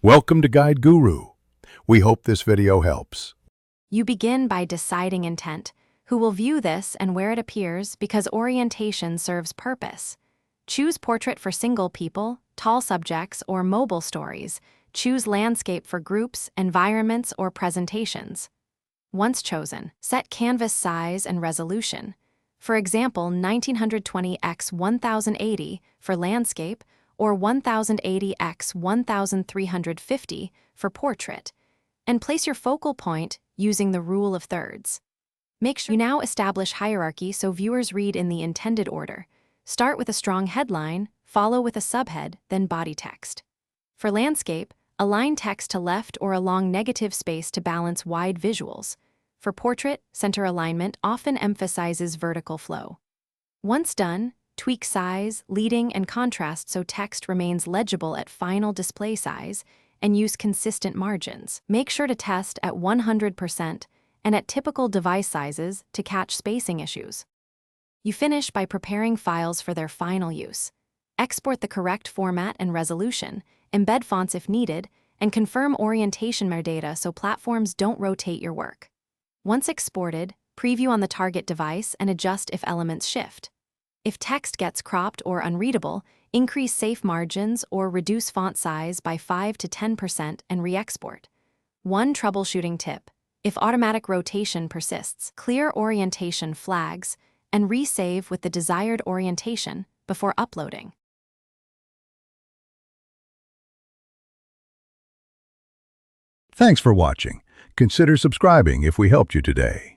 Welcome to Guide Guru. We hope this video helps. You begin by deciding intent, who will view this and where it appears, because orientation serves purpose. Choose portrait for single people, tall subjects, or mobile stories. Choose landscape for groups, environments, or presentations. Once chosen, set canvas size and resolution. For example, 1920 x 1080 for landscape, or 1080 x 1350 for portrait, and place your focal point using the rule of thirds. Make sure you now establish hierarchy so viewers read in the intended order. Start with a strong headline, follow with a subhead, then body text. For landscape, align text to left or along negative space to balance wide visuals. For portrait, center alignment often emphasizes vertical flow. Once done, tweak size, leading, and contrast so text remains legible at final display size, and use consistent margins. Make sure to test at 100% and at typical device sizes to catch spacing issues. You finish by preparing files for their final use. Export the correct format and resolution, embed fonts if needed, and confirm orientation metadata so platforms don't rotate your work. Once exported, preview on the target device and adjust if elements shift. If text gets cropped or unreadable, increase safe margins or reduce font size by 5 to 10% and re-export. One troubleshooting tip: if automatic rotation persists, clear orientation flags and resave with the desired orientation before uploading. Thanks for watching. Consider subscribing if we helped you today.